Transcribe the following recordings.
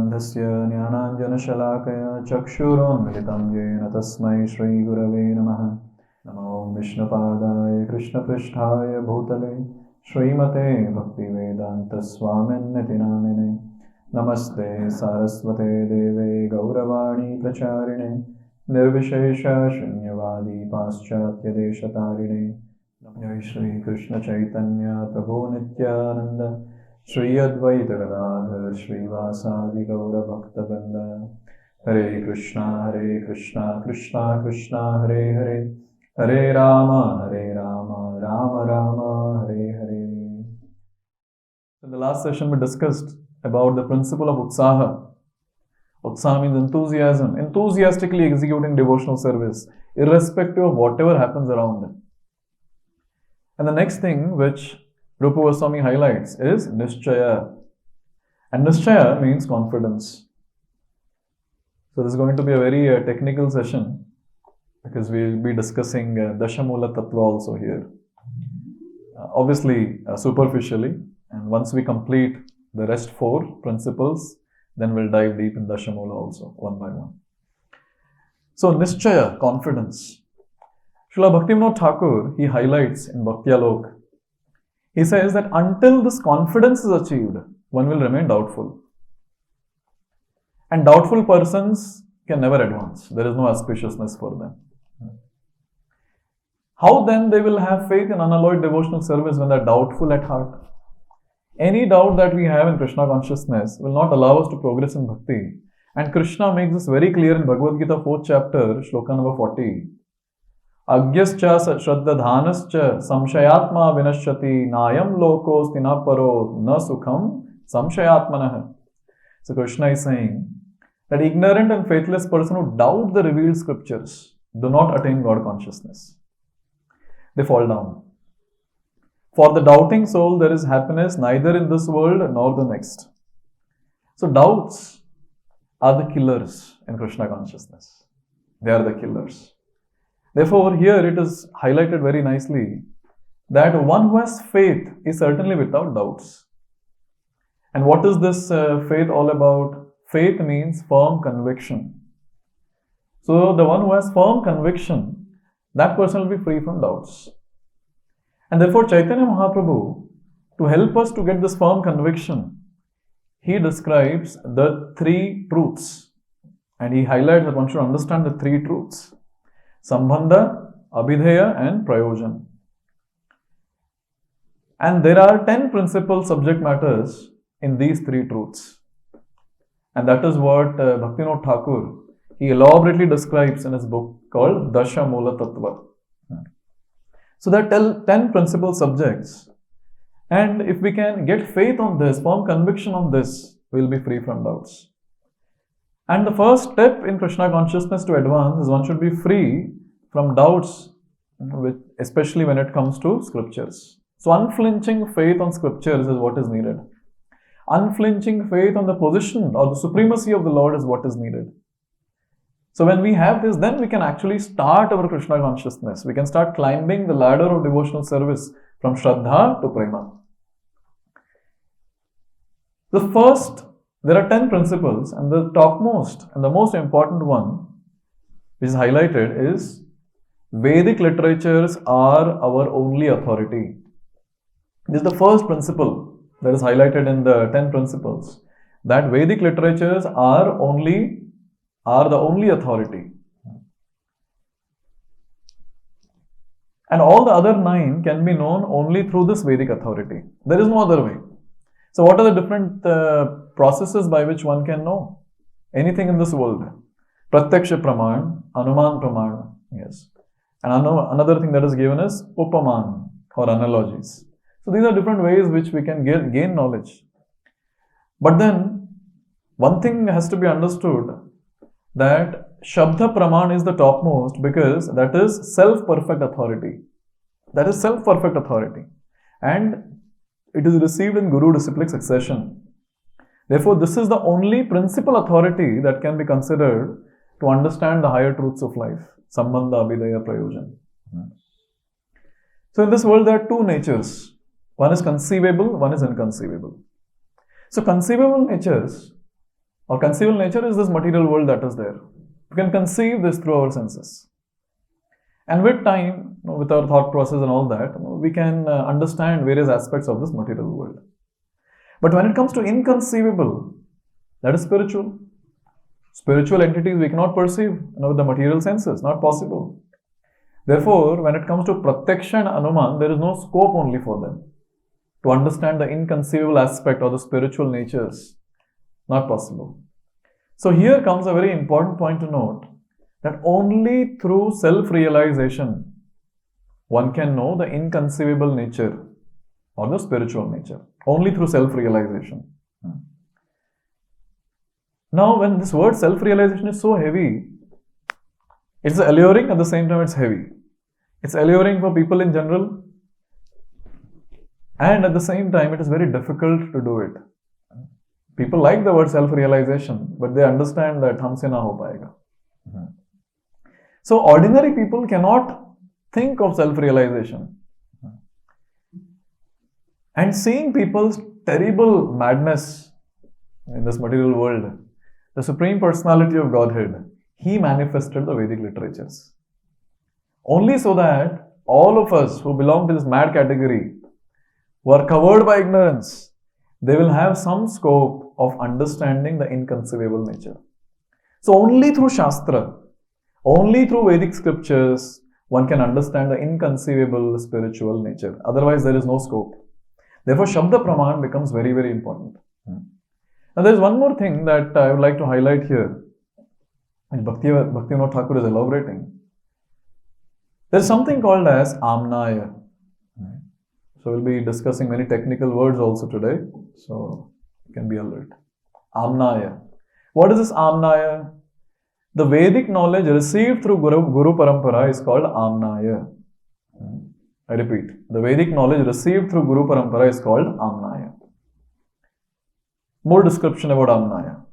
Samandhasya Jnananjana-shalakaya Chakshuronmilitam Yena Tasmai Shri Gurave Namaha. Namo Vishnupadaya Krishna-pristhaya Bhutale Srimate Bhakti-vedanta Swaminiti Namine. Namaste Saraswate Deve Gauravani Pracharine Nirvishesha Shunyavadi Paschatya Deshatarine. Jai Shri Krishna Chaitanya Prabhu Nityananda Shri Advaita Gadadhar Shri Vasadi Gaura Bhakta Vrinda. Hare Krishna Krishna Krishna Hare Hare Hare Rama Rama Rama Hare Hare. In the last session we discussed about the principle of Utsaha. Utsaha means enthusiasm, enthusiastically executing devotional service, irrespective of whatever happens around it. And the next thing which Rupa Goswami highlights is Nishchaya. And Nishchaya means confidence. So this is going to be a very technical session because we will be discussing Dashamula Tattva also here. Obviously, superficially. And once we complete the rest 4 principles, then we'll dive deep in Dashamula also, one by one. So, Nishchaya, confidence. Srila Bhaktivinoda Thakur, he highlights in Bhakti-alok, he says that until this confidence is achieved, one will remain doubtful. And doubtful persons can never advance. There is no auspiciousness for them. How then they will have faith in unalloyed devotional service when they are doubtful at heart? Any doubt that we have in Krishna consciousness will not allow us to progress in bhakti. And Krishna makes this very clear in Bhagavad Gita 4th chapter, shloka number 40. Agyascha shraddhadhanascha samshayatma vinashyati nayam lokos tinaparo na sukham samshayatmanah. So Krishna is saying that ignorant and faithless person who doubt the revealed scriptures do not attain God consciousness. They fall down. For the doubting soul, there is happiness neither in this world nor the next. So doubts are the killers in Krishna consciousness. They are the killers. Therefore, here it is highlighted very nicely that one who has faith is certainly without doubts. And what is this faith all about? Faith means firm conviction. So the one who has firm conviction, that person will be free from doubts. And therefore Chaitanya Mahaprabhu, to help us to get this firm conviction, he describes the 3 truths. And he highlights that one should understand the 3 truths. Sambandha, Abhidheya and prayojana. And there are 10 principal subject matters in these 3 truths. And that is what Bhaktivinoda Thakur, he elaborately describes in his book called Dashamula Tattva. So there are 10 principal subjects. And if we can get faith on this, firm conviction on this, we will be free from doubts. And the first step in Krishna consciousness to advance is one should be free from doubts, especially when it comes to scriptures. So unflinching faith on scriptures is what is needed. Unflinching faith on the position or the supremacy of the Lord is what is needed. So when we have this, then we can actually start our Krishna consciousness. We can start climbing the ladder of devotional service from Shraddha to Prema. There are 10 principles, and the topmost and the most important one which is highlighted is Vedic literatures are our only authority. This is the first principle that is highlighted in the 10 principles, that Vedic literatures are the only authority. And all the other 9 can be known only through this Vedic authority. There is no other way. So what are the different processes by which one can know anything in this world? Pratyaksha Praman, Anuman Praman, yes. And another thing that is given is Upaman or analogies. So these are different ways which we can gain knowledge. But then, one thing has to be understood, that Shabda Praman is the topmost because that is self-perfect authority. That is self-perfect authority. And it is received in Guru disciplic succession. Therefore, this is the only principal authority that can be considered to understand the higher truths of life. Sambandha, Abhidheya, prayojana. So in this world there are 2 natures. One is conceivable, one is inconceivable. So conceivable natures, Or conceivable nature is this material world that is there. We can conceive this through our senses. And with time, with our thought process and all that, we can understand various aspects of this material world. But when it comes to inconceivable, that is spiritual. Spiritual entities we cannot perceive with the material senses, not possible. Therefore, when it comes to pratyaksha and anuman, there is no scope only for them to understand the inconceivable aspect or the spiritual natures. Not possible. So here comes a very important point to note, that only through self-realization one can know the inconceivable nature or the spiritual nature. Only through self-realization. Now, when this word self-realization is so heavy, it's alluring, at the same time it's heavy. It's alluring for people in general, and at the same time it is very difficult to do it. People like the word self-realization, but they understand that humse na ho payega. So ordinary people cannot think of self-realization. And seeing people's terrible madness in this material world, the Supreme Personality of Godhead, He manifested the Vedic literatures. Only so that all of us who belong to this mad category, who are covered by ignorance, they will have some scope of understanding the inconceivable nature. So only through Shastra, only through Vedic scriptures, one can understand the inconceivable spiritual nature. Otherwise, there is no scope. Therefore, Shabda Praman becomes very, very important. Now, there is one more thing that I would like to highlight here, and Bhaktivinoda Thakur is elaborating. There is something called as Amnaya. So, we'll be discussing many technical words also today. So, you can be alert. Amnaya. What is this Amnaya? The Vedic knowledge received through Guru Parampara is called Amnaya. I repeat, the Vedic knowledge received through Guru Parampara is called Amnaya. More description about Amnaya.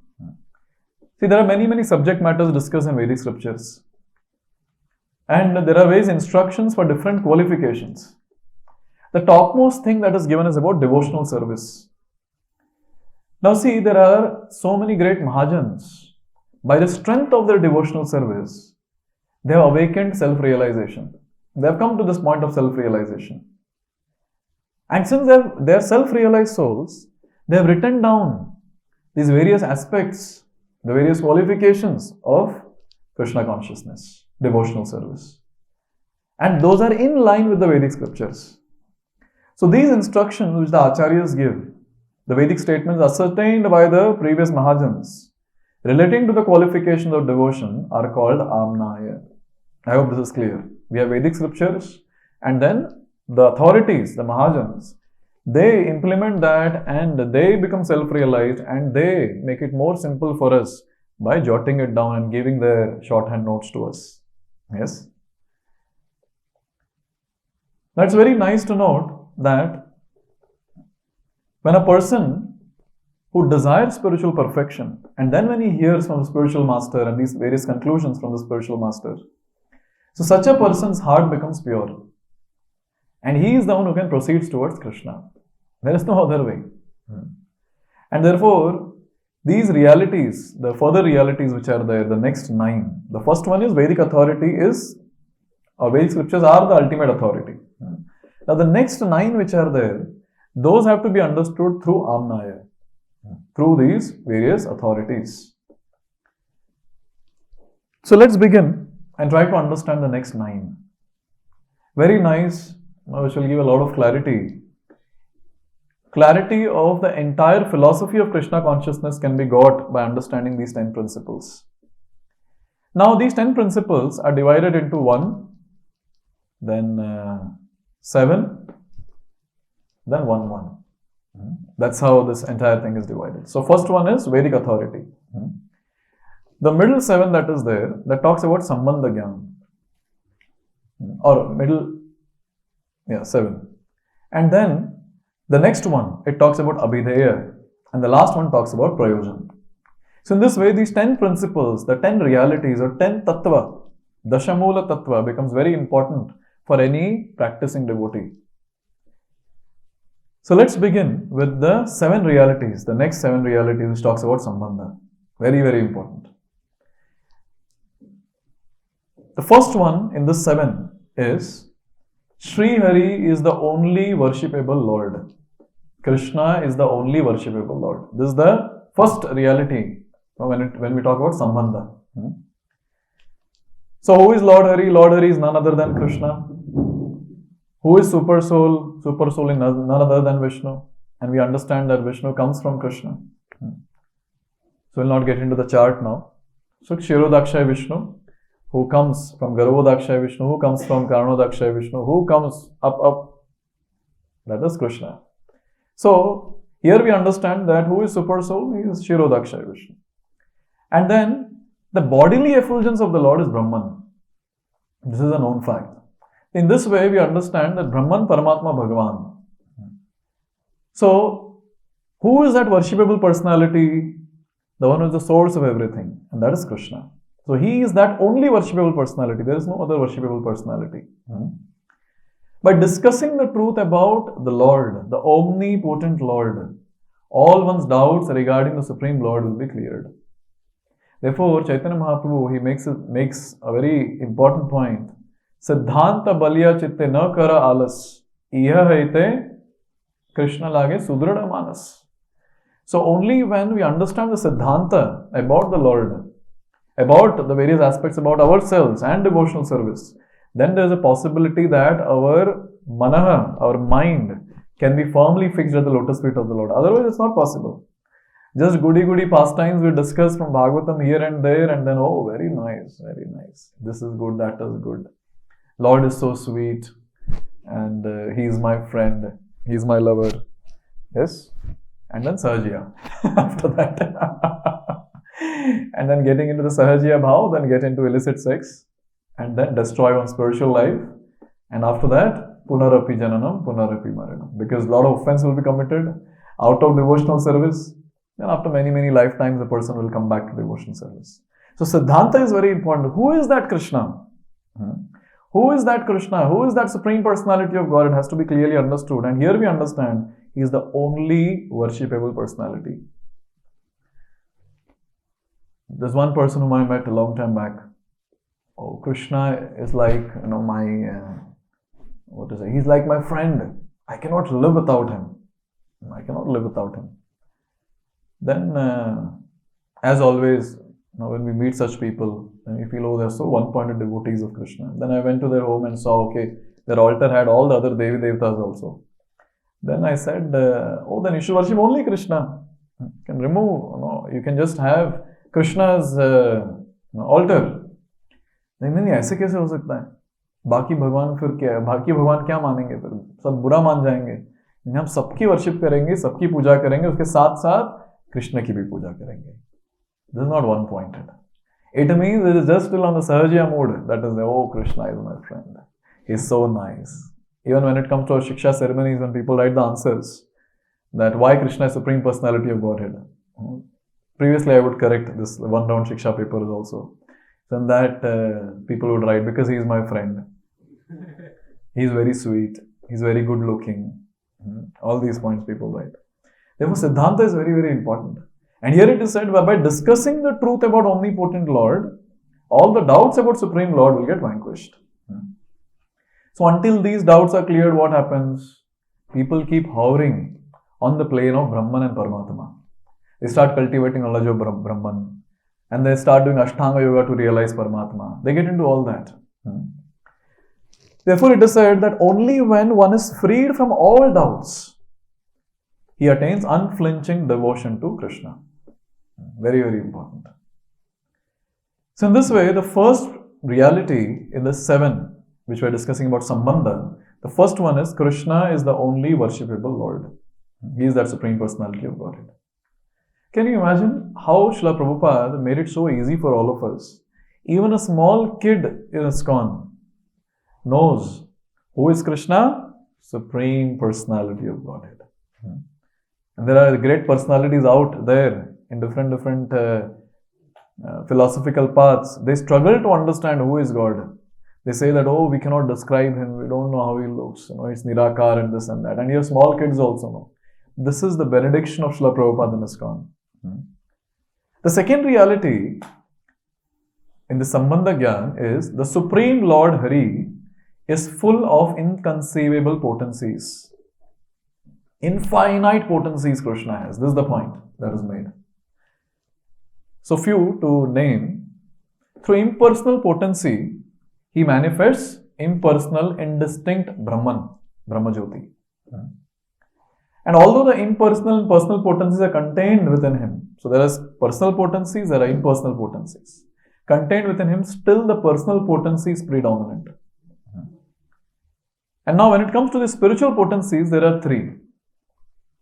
See, there are many subject matters discussed in Vedic scriptures. And there are various instructions for different qualifications. The topmost thing that is given is about devotional service. Now see, there are so many great Mahajans. By the strength of their devotional service, they have awakened self-realization. They have come to this point of self-realization. And since they are self-realized souls, they have written down these various aspects, the various qualifications of Krishna consciousness, devotional service. And those are in line with the Vedic scriptures. So these instructions which the Acharyas give, the Vedic statements ascertained by the previous Mahajans, relating to the qualifications of devotion are called Amnaya. I hope this is clear. We have Vedic scriptures, and then the authorities, the Mahajans, they implement that and they become self-realized and they make it more simple for us by jotting it down and giving their shorthand notes to us. Yes? Now it's very nice to note that when a person who desires spiritual perfection, and then when he hears from the spiritual master and these various conclusions from the spiritual master, so such a person's heart becomes pure. And he is the one who can proceed towards Krishna. There is no other way. And therefore, these realities, the further realities which are there, the next 9. The first one is Vedic authority or Vedic scriptures are the ultimate authority. Now the next 9 which are there, those have to be understood through Amnaya, through these various authorities. So let's begin and try to understand the next 9. Very nice, which will give a lot of clarity. Clarity of the entire philosophy of Krishna consciousness can be got by understanding these 10 principles. Now these 10 principles are divided into 1, then 7, then 1. That's how this entire thing is divided. So first one is Vedic authority. The middle 7 that is there, that talks about sambandha jnana. Or middle, 7. And then the next one, it talks about Abhidheya. And the last one talks about prayojana. So in this way, these 10 principles, the 10 realities or 10 tattva, Dashamula tattva becomes very important for any practicing devotee. So let's begin with the 7 realities, the next 7 realities which talks about sambandha. Very, very important. The first one in this 7 is Sri Hari is the only worshipable Lord. Krishna is the only worshipable Lord. This is the first reality when we talk about sambandha. So who is Lord Hari? Lord Hari is none other than Krishna. Who is Super Soul? Super Soul is none other than Vishnu. And we understand that Vishnu comes from Krishna. So we'll not get into the chart now. So Kshirodakshay Vishnu, who comes from Garbhodakshay Vishnu, who comes from Karnodakshay Vishnu, who comes up, that is Krishna. So here we understand that who is Super Soul? He is Kshirodakshay Vishnu. And then the bodily effulgence of the Lord is Brahman. This is a known fact. In this way, we understand that Brahman, Paramatma, Bhagavan. So, who is that worshipable personality? The one who is the source of everything. And that is Krishna. So, he is that only worshipable personality. There is no other worshipable personality. By discussing the truth about the Lord, the omnipotent Lord, all one's doubts regarding the Supreme Lord will be cleared. Therefore, Chaitanya Mahaprabhu, he makes a very important point. Siddhanta balya chitte na kara alas, iha haite Krishna lage sudrada manas. So only when we understand the Siddhanta about the Lord, about the various aspects about ourselves and devotional service, then there is a possibility that our manaha, our mind, can be firmly fixed at the lotus feet of the Lord. Otherwise, it's not possible. Just goody pastimes we discuss from Bhagavatam here and there, and then, oh, very nice, very nice. This is good, that is good. Lord is so sweet, and He is my friend, He is my lover. Yes? And then Sahajya after that. And then getting into the Sahajya bhav, then get into illicit sex, and then destroy one's spiritual life. And after that, Punarapi Jananam, Punarapi Maranam. Because a lot of offense will be committed out of devotional service. Then after many lifetimes, the person will come back to devotional service. So Siddhanta is very important. Who is that Krishna? Who is that Krishna? Who is that Supreme Personality of God? It has to be clearly understood. And here we understand He is the only worshipable personality. There's one person whom I met a long time back. Oh, Krishna is like, he's like my friend. I cannot live without him. I cannot live without him. Then, as always, when we meet such people, then we feel, oh, they're so one-pointed devotees of Krishna. Then I went to their home and saw, okay, their altar had all the other Devi Devatas also. Then I said, oh, then you should worship only Krishna. You can remove, you can just have Krishna's altar. नहीं ऐसे कैसे हो सकता है? बाकी भगवान फिर क्या है? बाकी भगवान क्या मानेंगे फिर? सब बुरा मान जाएंगे. हम सबकी वर्शिप करेंगे, सबकी पूजा करेंगे, उसके साथ साथ कृष्ण की भी पूजा करेंगे. This is not one-pointed. It means it is just still on the Sahajya mode. That is, oh, Krishna is my friend. He is so nice. Even when it comes to our Shiksha ceremonies, when people write the answers, that why Krishna is Supreme Personality of Godhead. Previously, I would correct this one-round Shiksha papers also. Then that people would write, because he is my friend. He is very sweet. He is very good looking. All these points people write. Therefore, Siddhanta is very, very important. And here it is said, by discussing the truth about omnipotent Lord, all the doubts about Supreme Lord will get vanquished. So until these doubts are cleared, what happens? People keep hovering on the plane of Brahman and Paramatma. They start cultivating knowledge of Brahman. And they start doing Ashtanga Yoga to realize Paramatma. They get into all that. Therefore, it is said that only when one is freed from all doubts, he attains unflinching devotion to Krishna. Very, very important. So in this way, the first reality in the 7, which we are discussing about sambandha, the first one is Krishna is the only worshipable Lord. He is that Supreme Personality of Godhead. Can you imagine how Srila Prabhupada made it so easy for all of us? Even a small kid in ISKCON knows who is Krishna? Supreme Personality of Godhead. And there are great personalities out there in different philosophical paths. They struggle to understand who is God. They say that, oh, we cannot describe him. We don't know how he looks. It's Nirakar and this and that. And your small kids also know. This is the benediction of Srila Prabhupada in ISKCON. The second reality in the Sambandha Gyan is the Supreme Lord Hari is full of inconceivable potencies. Infinite potencies Krishna has. This is the point that is made. So few to name. Through impersonal potency, he manifests impersonal, indistinct Brahman, Brahmajyoti. And although the impersonal and personal potencies are contained within him, so there is personal potencies, there are impersonal potencies. Contained within him, still the personal potency is predominant. And now when it comes to the spiritual potencies, there are three.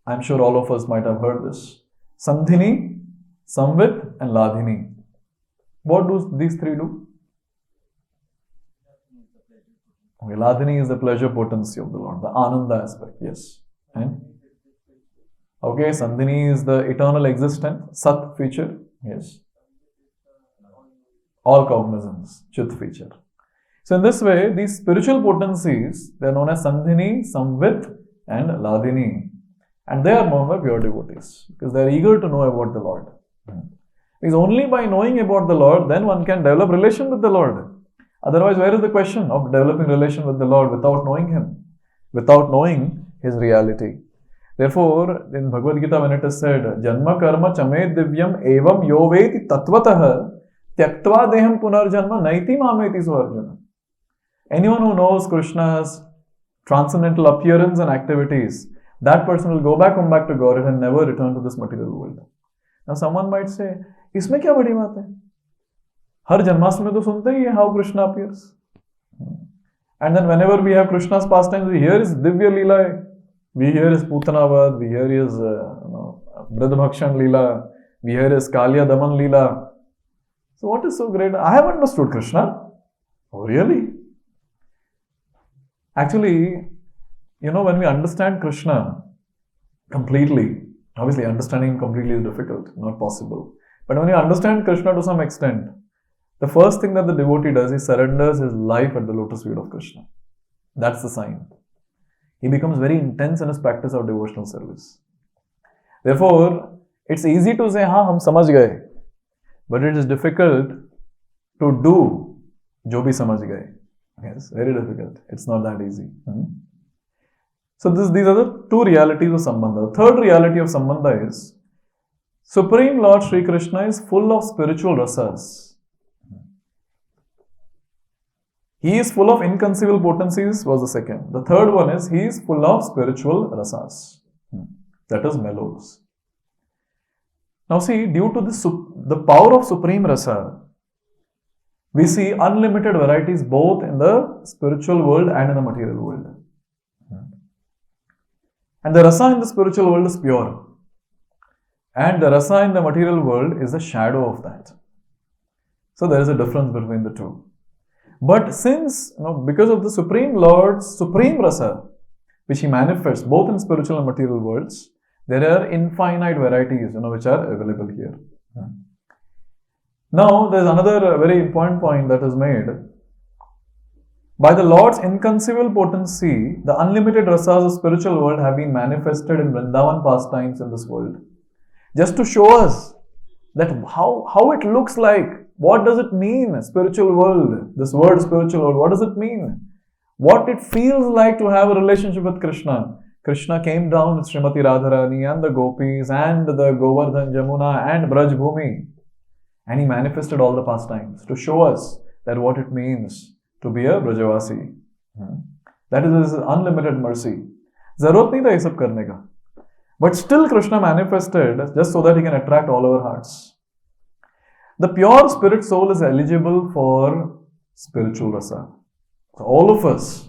I'm sure all of us might have heard this. Sandhini, Samvit and Ladhini. What do these three do? Okay, Ladhini is the pleasure potency of the Lord, the Ananda aspect, yes. And okay, Sandhini is the eternal existent, Sat feature, yes. All cognizance, Chit feature. So in this way, these spiritual potencies, they are known as Sandhini, Samvit and Ladhini. And they are known by pure devotees because they are eager to know about the Lord. Because only by knowing about the Lord, then one can develop relation with the Lord. Otherwise, where is the question of developing relation with the Lord without knowing Him, without knowing His reality? Therefore, in Bhagavad Gita, when it is said, Janma karma chamed divyam evam yoveti tatvatah tyaktva deham punarjanma naiti mameti swarjana. Anyone who knows Krishna's transcendental appearance and activities, that person will come back to Godhead and never return to this material world. Now someone might say, इसमें क्या बड़ी बात है? हर जन्माष्टमी में तो सुनते ही है how Krishna appears. And then whenever we have Krishna's pastimes, we hear his Divya Leela, we hear his Putanavad, we hear his Bridbhakshan Leela, we hear his Kalya Daman Leela. So what is so great? I have understood Krishna. Oh really? Actually, when we understand Krishna completely, obviously understanding him completely is difficult, not possible. But when you understand Krishna to some extent, the first thing that the devotee does, he surrenders his life at the lotus feet of Krishna. That's the sign. He becomes very intense in his practice of devotional service. Therefore, it's easy to say, hum samajh gaye. But it is difficult to do jo bhi samajh gaye. Yes, very difficult. It's not that easy. So these are the two realities of Sambandha. The third reality of Sambandha is Supreme Lord Sri Krishna is full of spiritual rasas. He is full of inconceivable potencies was the second. The third one is he is full of spiritual rasas. That is mellows. Now see, due to the power of Supreme Rasa, we see unlimited varieties both in the spiritual world and in the material world. And the rasa in the spiritual world is pure. And the rasa in the material world is a shadow of that. So there is a difference between the two. But since, because of the Supreme Lord's Supreme Rasa, which he manifests both in spiritual and material worlds, there are infinite varieties, which are available here. Now, there is another very important point that is made. By the Lord's inconceivable potency, the unlimited rasas of spiritual world have been manifested in Vrindavan pastimes in this world. Just to show us that how it looks like, what does it mean, spiritual world, this word spiritual world, what does it mean? What it feels like to have a relationship with Krishna. Krishna came down with Srimati Radharani and the gopis and the Govardhan, Jamuna and Braj Bhumi. And he manifested all the pastimes to show us that what it means to be a Brajavasi. That is his unlimited mercy. Zarurat nahi tha ye sab karne ka. But still Krishna manifested just so that he can attract all our hearts. The pure spirit soul is eligible for spiritual rasa. So all of us,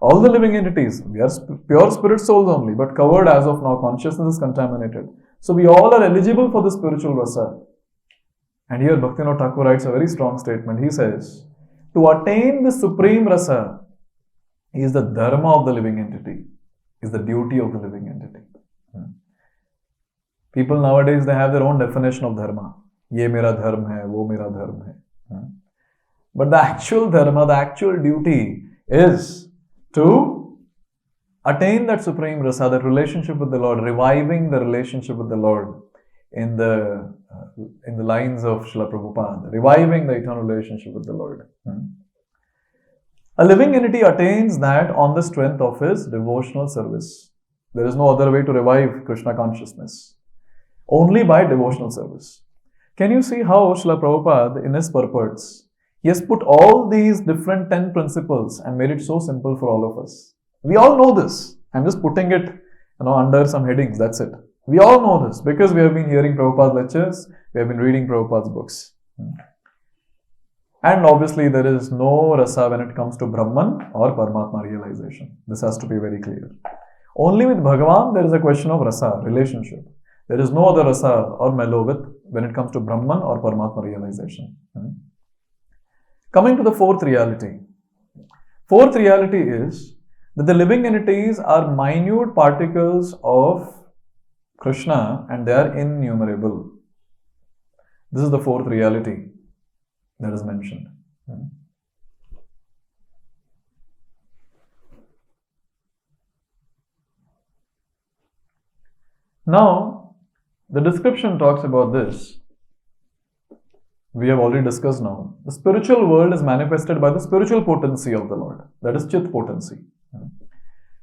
all the living entities, we are pure spirit souls only, but covered as of now, consciousness is contaminated. So we all are eligible for the spiritual rasa. And here Bhaktivinoda Thakur writes a very strong statement. He says, to attain the supreme rasa is the dharma of the living entity, is the duty of the living entity. People nowadays, they have their own definition of dharma. Ye mera dharma hai, wo mera dharma hai. But the actual dharma, the actual duty is to attain that supreme rasa, that relationship with the Lord, reviving the relationship with the Lord in the lines of Srila Prabhupada, reviving the eternal relationship with the Lord. A living entity attains that on the strength of his devotional service. There is no other way to revive Krishna consciousness. Only by devotional service. Can you see how Srila Prabhupada, in his purports, he has put all these different 10 principles and made it so simple for all of us. We all know this. I'm just putting it under some headings, that's it. We all know this because we have been hearing Prabhupada's lectures, we have been reading Prabhupada's books. And obviously there is no rasa when it comes to Brahman or Paramatma realization. This has to be very clear. Only with Bhagavan there is a question of rasa, relationship. There is no other rasa or mellow when it comes to Brahman or Paramatma realization. Coming to the fourth reality. Fourth reality is that the living entities are minute particles of Krishna and they are innumerable. This is the fourth reality that is mentioned. Now, the description talks about this. We have already discussed now. The spiritual world is manifested by the spiritual potency of the Lord. That is Chit potency.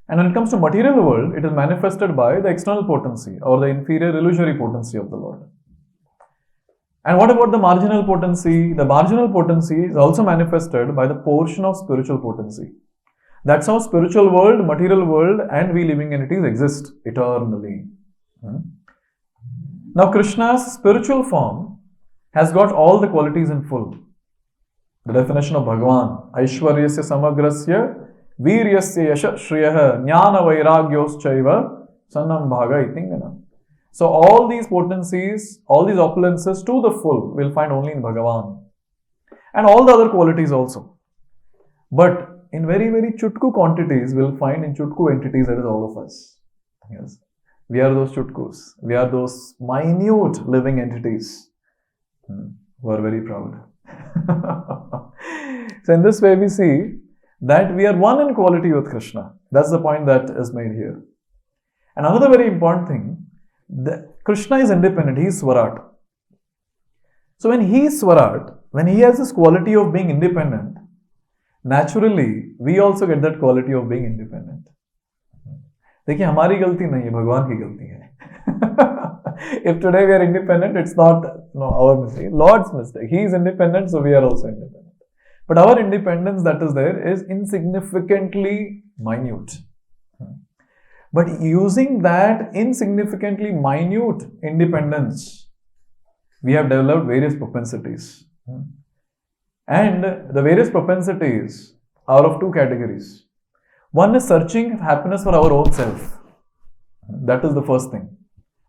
And when it comes to material world, it is manifested by the external potency or the inferior illusory potency of the Lord. And what about the marginal potency? The marginal potency is also manifested by the portion of spiritual potency. That's how spiritual world, material world and we living entities exist eternally. Now Krishna's spiritual form has got all the qualities in full. The definition of Bhagavan, Aishwaryasya Samagrasya Viryasya Yasha Shriyaha Jnana Vairagyos-chaiva Sannam Bhaga Itingana. So all these potencies, all these opulences to the full will find only in Bhagavan. And all the other qualities also. But in very, very chutku quantities, we'll find in chutku entities, that is all of us. Yes. We are those chutkus. We are those minute living entities who are very proud. So in this way we see that we are one in quality with Krishna. That's the point that is made here. And another very important thing, Krishna is independent, he is Swarat. So when he is Swarat, when he has this quality of being independent, naturally we also get that quality of being independent. देखिए हमारी गलती नहीं है, भगवान की गलती है. If today we are independent, it's not our mistake, Lord's mistake. He is independent, so we are also independent. But our independence that is there is insignificantly minute. But using that insignificantly minute independence, we have developed various propensities. And the various propensities are of two categories. One is searching happiness for our own self. That is the first thing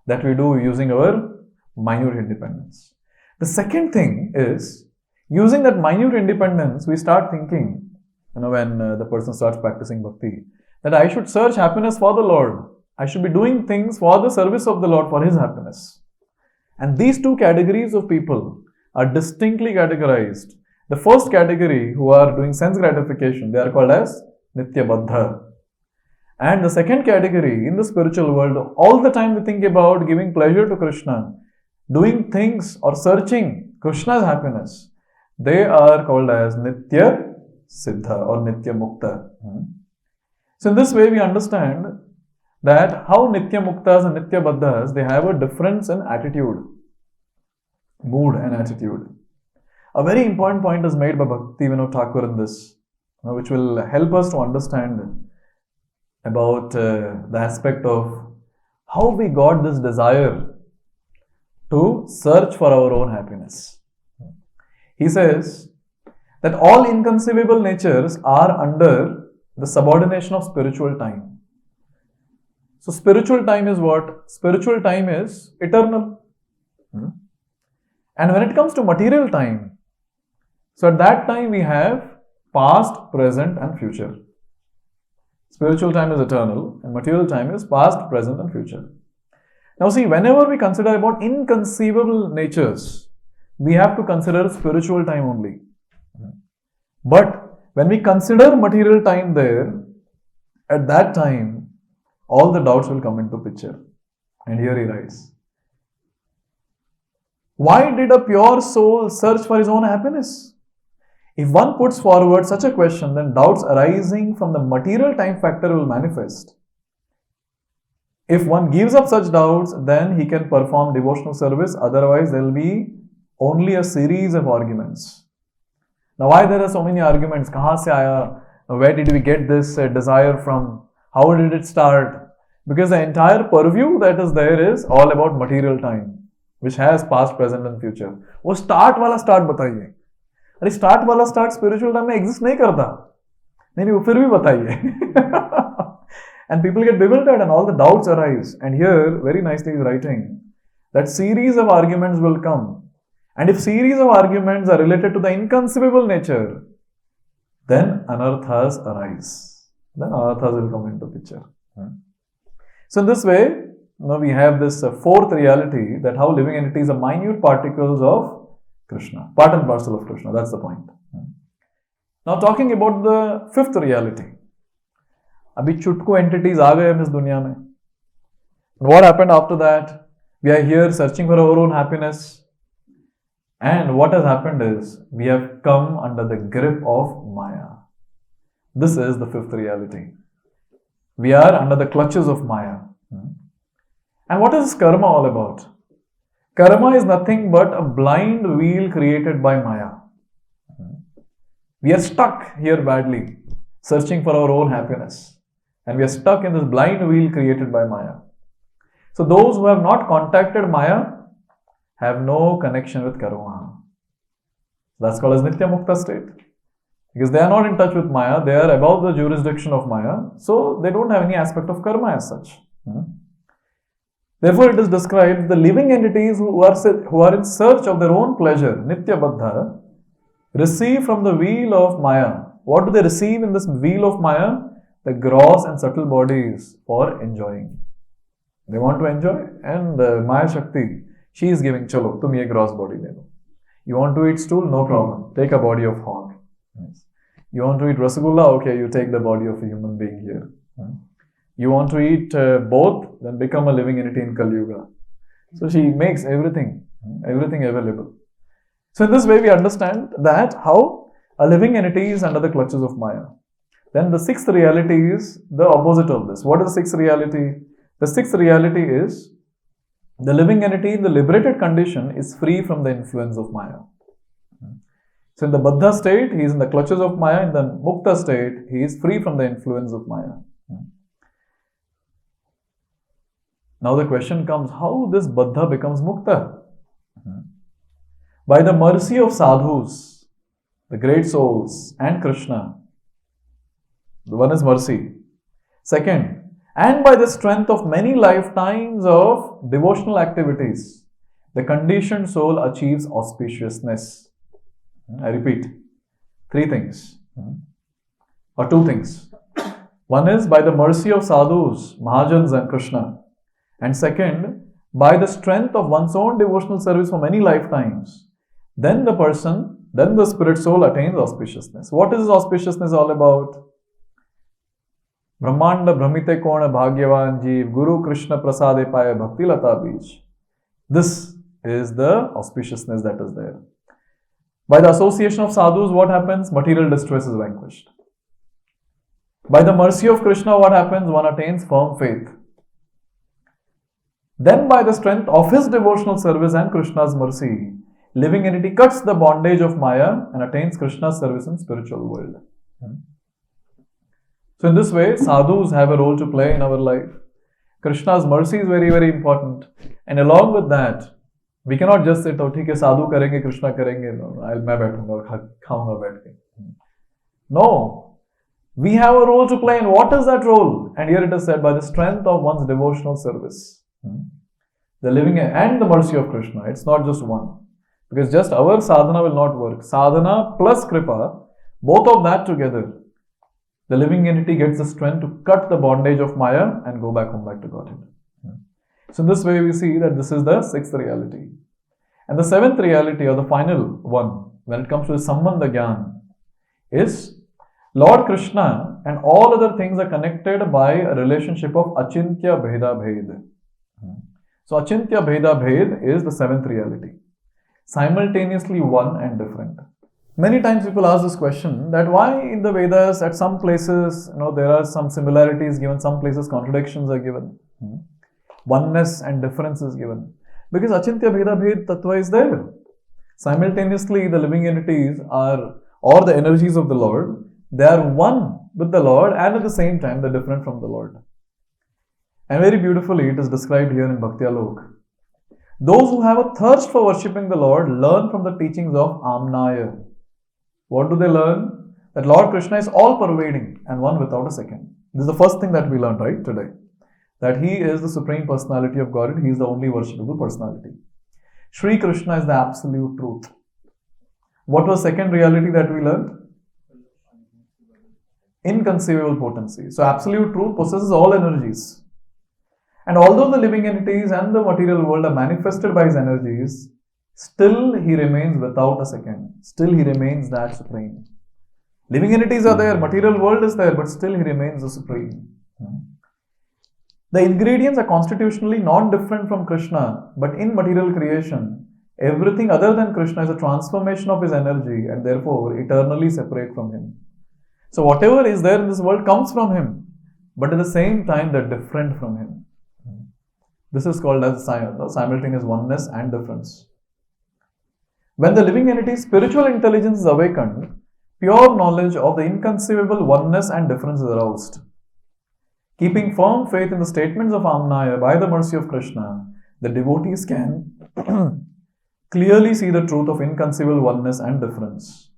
that we do using our minute independence. The second thing is, using that minute independence, we start thinking, when the person starts practicing bhakti, that I should search happiness for the Lord. I should be doing things for the service of the Lord, for His happiness. And these two categories of people are distinctly categorized. The first category, who are doing sense gratification, they are called as Acintya-bhedabheda-tattva. And the second category, in the spiritual world, all the time they think about giving pleasure to Krishna, doing things or searching Krishna's happiness. They are called as Nitya-siddha or Nitya-mukta. So in this way we understand that how Nitya-muktas and Nitya-baddhas, they have a difference in attitude, mood and attitude. A very important point is made by Bhakti Vinod Thakur in this, which will help us to understand about the aspect of how we got this desire to search for our own happiness. He says that all inconceivable natures are under the subordination of spiritual time. So spiritual time is what? Spiritual time is eternal. And when it comes to material time, so at that time we have past, present and future. Spiritual time is eternal and material time is past, present and future. Now see, whenever we consider about inconceivable natures, we have to consider spiritual time only. But when we consider material time there, at that time, all the doubts will come into picture. And here he writes, Why did a pure soul search for his own happiness? If one puts forward such a question, then doubts arising from the material time factor will manifest. If one gives up such doubts, then he can perform devotional service. Otherwise, there will be only a series of arguments. Now, why there are so many arguments? Kahan se aaya? Where did we get this desire from? How did it start? Because the entire purview that is there is all about material time, which has past, present and future. वो start वाला start बताइए. अरे start वाला start spiritual time में exist नहीं करता. नहीं वो फिर भी बताइए. And people get bewildered and all the doubts arise. And here, very nicely is writing that series of arguments will come. And if series of arguments are related to the inconceivable nature, then anarthas arise. Then anarthas will come into picture. So in this way, now we have this fourth reality, that how living entities are minute particles of Krishna. Part and parcel of Krishna. That's the point. Now talking about the fifth reality. अभी चुटकू entities आ गए हम इस दुनिया में. What happened after that? We are here searching for our own happiness. And what has happened is, we have come under the grip of Maya. This is the fifth reality. We are under the clutches of Maya. And what is karma all about? Karma is nothing but a blind wheel created by Maya. We are stuck here badly, searching for our own happiness. And we are stuck in this blind wheel created by Maya. So those who have not contacted Maya have no connection with karma. That's called as Nitya Mukta state. Because they are not in touch with Maya, they are above the jurisdiction of Maya, so they don't have any aspect of karma as such. Therefore, it is described the living entities who are in search of their own pleasure, Nitya-baddha, receive from the wheel of Maya. What do they receive in this wheel of Maya? The gross and subtle bodies for enjoying. They want to enjoy, and Maya Shakti, she is giving, chalo, tum ye gross body le lo. You want to eat stool? No problem. Take a body of hog. Yes. You want to eat rasagulla? Okay, you take the body of a human being here. You want to eat both? Then become a living entity in Kali Yuga. So she makes everything available. So in this way we understand that how a living entity is under the clutches of Maya. Then the sixth reality is the opposite of this. What is the sixth reality? The sixth reality is the living entity in the liberated condition is free from the influence of Maya. So in the Baddha state, he is in the clutches of Maya. In the Mukta state, he is free from the influence of Maya. Now the question comes, how this Baddha becomes Mukta? By the mercy of sadhus, the great souls, and Krishna. The one is mercy. Second, and by the strength of many lifetimes of devotional activities, the conditioned soul achieves auspiciousness. I repeat, three things, or two things. One is by the mercy of sadhus, Mahajans and Krishna. And second, by the strength of one's own devotional service for many lifetimes, then the spirit soul attains auspiciousness. What is auspiciousness all about? Brahmanda Brahmite Kona Bhagyavan Jeev Guru Krishna Prasade Paya Bhakti Lata Bij. This is the auspiciousness that is there. By the association of sadhus, what happens? Material distress is vanquished. By the mercy of Krishna, what happens? One attains firm faith. Then by the strength of his devotional service and Krishna's mercy, living entity cuts the bondage of Maya and attains Krishna's service in spiritual world. So in this way, sadhus have a role to play in our life. Krishna's mercy is very, very important. And along with that, we cannot just say, "Oh, theek hai, sadhu karenge, Krishna karenge, मैं बैठूंगा, खाऊंगा बैठ के." No. We have a role to play, and what is that role? And here it is said, by the strength of one's devotional service. The living and the mercy of Krishna. It's not just one. Because just our sadhana will not work. Sadhana plus kripa, both of that together, the living entity gets the strength to cut the bondage of Maya and go back home, back to Godhead. So in this way we see that this is the sixth reality. And the seventh reality, or the final one, when it comes to the sambandha gyan, is Lord Krishna and all other things are connected by a relationship of Acintya-bhedabheda. So Acintya-bhedabheda is the seventh reality. simultaneously one and different. Many times people ask this question that why in the Vedas at some places there are some similarities given, some places contradictions are given. Oneness and difference is given. Because Acintya-bhedabheda-tattva is there. Simultaneously the living entities are, or the energies of the Lord, they are one with the Lord and at the same time they're different from the Lord. And very beautifully it is described here in Bhakti Alok. Those who have a thirst for worshipping the Lord learn from the teachings of Amnaya. What do they learn? That Lord Krishna is all-pervading and one without a second. This is the first thing that we learned, right, today. That He is the Supreme Personality of Godhead. He is the only worshipable personality. Sri Krishna is the absolute truth. What was second reality that we learned? Inconceivable potency. So absolute truth possesses all energies. And although the living entities and the material world are manifested by His energies, still He remains without a second. Still He remains that supreme. Living entities are there, material world is there, but still He remains the supreme. The ingredients are constitutionally not different from Krishna, but in material creation, everything other than Krishna is a transformation of His energy and therefore eternally separate from Him. So whatever is there in this world comes from Him, but at the same time they're different from Him. This is called as simultaneous oneness and difference. When the living entity's spiritual intelligence is awakened, pure knowledge of the inconceivable oneness and difference is aroused. Keeping firm faith in the statements of Amnaya by the mercy of Krishna, the devotees can clearly see the truth of inconceivable oneness and difference.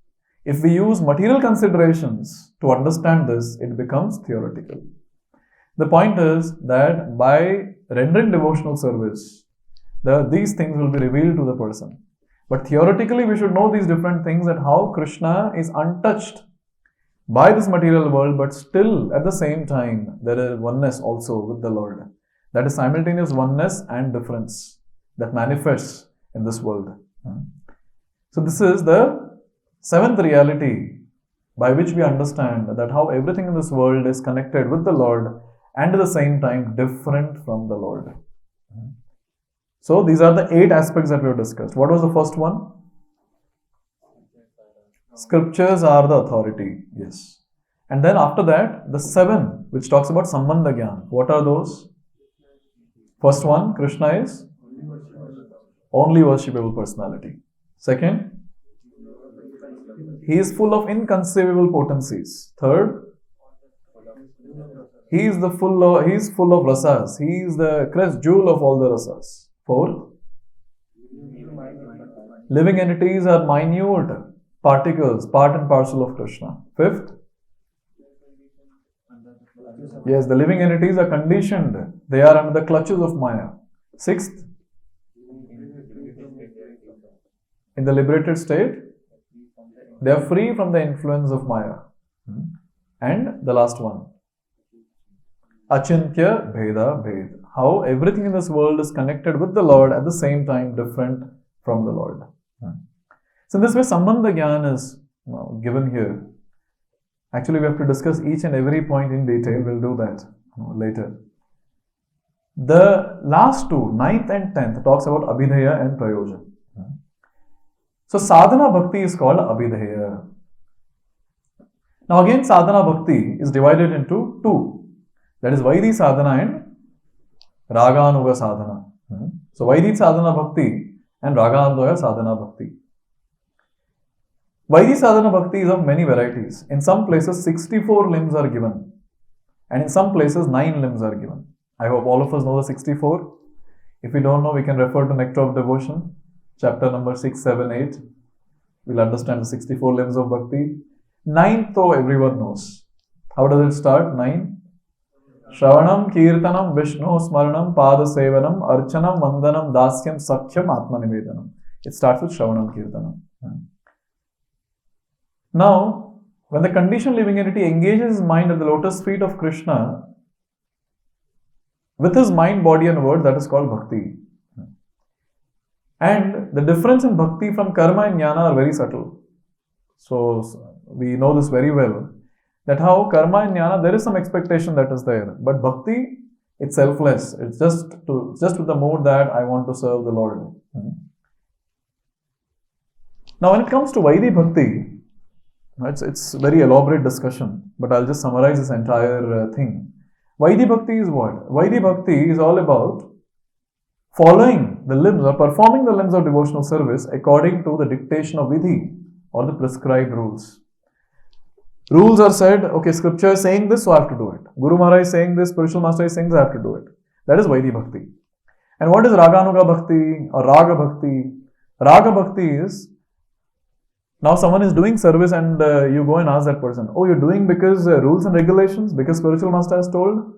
If we use material considerations to understand this, it becomes theoretical. The point is that by rendering devotional service, these things will be revealed to the person. But theoretically, we should know these different things, that how Krishna is untouched by this material world, but still at the same time there is oneness also with the Lord. That is simultaneous oneness and difference that manifests in this world. So this is the seventh reality by which we understand that how everything in this world is connected with the Lord and at the same time different from the Lord. So these are the 8 aspects that we have discussed. What was the first one? Scriptures are the authority. Yes. And then after that, the 7 which talks about sambandha gyan. What are those? First one, Krishna is only worshipable personality. Second, He is full of inconceivable potencies. Third, He is full of rasas. He is the crest jewel of all the rasas. Fourth, living entities are minute particles, part and parcel of Krishna. Fifth, yes, the living entities are conditioned. They are under the clutches of Maya. Sixth, in the liberated state, they are free from the influence of Maya. And the last one, Acintya-bhedabheda-tattva. How everything in this world is connected with the Lord, at the same time different from the Lord. So in this way, sambandha gyan is given here. Actually, we have to discuss each and every point in detail. We'll do that later. The last two, 9th and 10th, talks about Abhidheya and prayojana. So sadhana bhakti is called Abhidheya. Now again, sadhana bhakti is divided into 2. That is Vaidhi sadhana and Raganuga sadhana. So Vaidhi sadhana bhakti and Raganuga sadhana bhakti. Vaidhi sadhana bhakti is of many varieties. In some places 64 limbs are given, and in some places 9 limbs are given. I hope all of us know the 64. If we don't know, we can refer to Nectar of Devotion, chapter number 6, 7, 8. We'll understand the 64 limbs of bhakti. 9th though everyone knows. How does it start? 9. Shravanam, Kirtanam, Vishnu, Smaranam, Pada Sevanam, Archanam, Vandanam, Dasyam, Sakhyam, Atmanivedanam. It starts with Shravanam, Kirtanam. Now, when the conditioned living entity engages his mind at the lotus feet of Krishna, with his mind, body and word, that is called bhakti. And the difference in bhakti from karma and jnana are very subtle. So, we know this very well. That how karma and jnana, there is some expectation that is there. But bhakti, it's selfless. It's just with the mood that I want to serve the Lord. Now, when it comes to Vaidhi Bhakti, it's very elaborate discussion, but I'll just summarize this entire thing. Vaidhi Bhakti is what? Vaidhi Bhakti is all about following the limbs or performing the limbs of devotional service according to the dictation of Vidhi or the prescribed rules. Rules are said, okay, scripture is saying this, so I have to do it. Guru Maharaj is saying this, spiritual master is saying this, I have to do it. That is Vaidhi Bhakti. And what is Raganuga Bhakti or Raga Bhakti? Raga Bhakti is, now someone is doing service and you go and ask that person, oh, you're doing because rules and regulations, because spiritual master has told?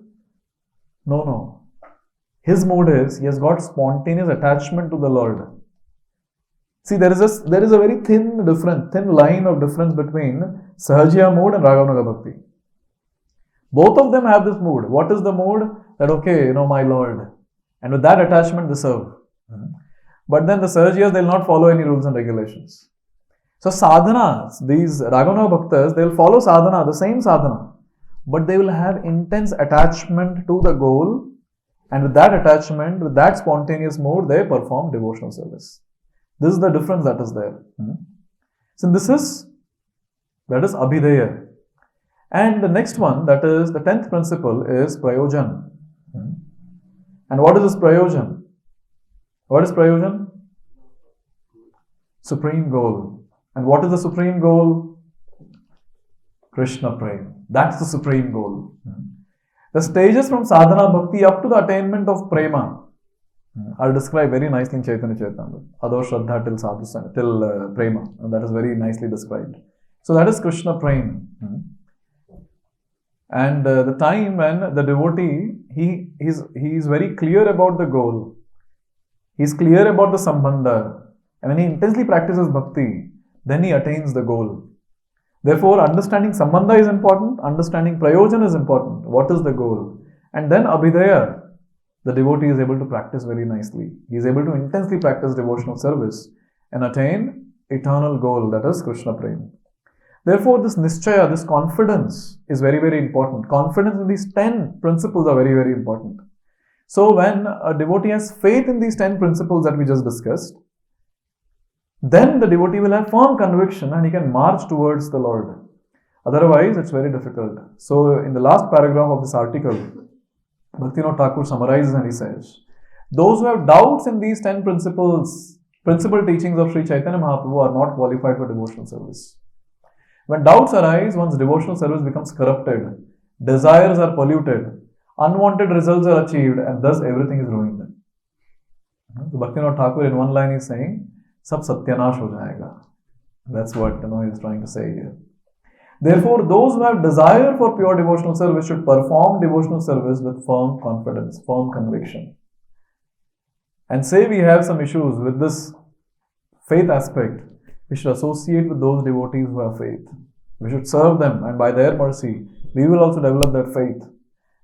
No. His mood is, he has got spontaneous attachment to the Lord. See, there is a very thin line of difference between Sahajya mood and Raganuga Bhakti. Both of them have this mood. What is the mood? That, okay, my Lord. And with that attachment, they serve. But then the Sahajyas, they will not follow any rules and regulations. So sadhanas, these Raganuga Bhaktas, they will follow sadhana, the same sadhana. But they will have intense attachment to the goal. And with that attachment, with that spontaneous mood, they perform devotional service. This is the difference that is there. So that is Abhidheya. And the next one, that is the 10th principle, is prayojana. And what is this prayojana? What is prayojana? Supreme goal. And what is the supreme goal? Krishna Prem. That's the supreme goal. The stages from sadhana bhakti up to the attainment of prema are described very nicely in Chaitanya Charitamrita. Adho Shraddha till prema. And that is very nicely described. So that is Krishna Prem. And the time when the devotee, he is very clear about the goal. He is clear about the sambandha. And when he intensely practices bhakti, then he attains the goal. Therefore, understanding sambandha is important, understanding prayojana is important. What is the goal? And then Abhidheya, the devotee is able to practice very nicely. He is able to intensely practice devotional service and attain eternal goal, that is Krishna Prem. Therefore, this nischaya, this confidence is very, very important. Confidence in these 10 principles are very, very important. So, when a devotee has faith in these 10 principles that we just discussed, then the devotee will have firm conviction and he can march towards the Lord. Otherwise, it's very difficult. So, in the last paragraph of this article, Bhaktivinoda Thakur summarizes and he says, those who have doubts in these 10 principal teachings of Sri Chaitanya Mahaprabhu are not qualified for devotional service. When doubts arise, one's devotional service becomes corrupted, desires are polluted, unwanted results are achieved, and thus everything is ruined. So Bhaktivinoda Thakur in one line is saying, Sab satyanash ho jayega. That's what he is trying to say here. Therefore, those who have desire for pure devotional service should perform devotional service with firm confidence, firm conviction. And say we have some issues with this faith aspect, we should associate with those devotees who have faith. We should serve them, and by their mercy, we will also develop that faith.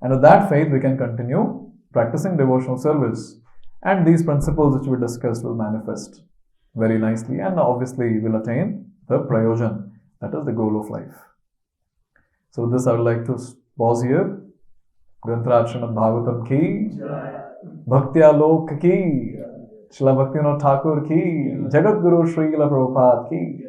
And with that faith, we can continue practicing devotional service. And these principles which we discussed will manifest very nicely, and obviously will attain the prayojana, that is the goal of life. So with this, I would like to pause here. Grantaraj Srimad Bhagavatam ki, Bhaktya Lok ki, Srila Bhaktivinoda Thakur ki, Jagat Guru Srila Prabhupada ki.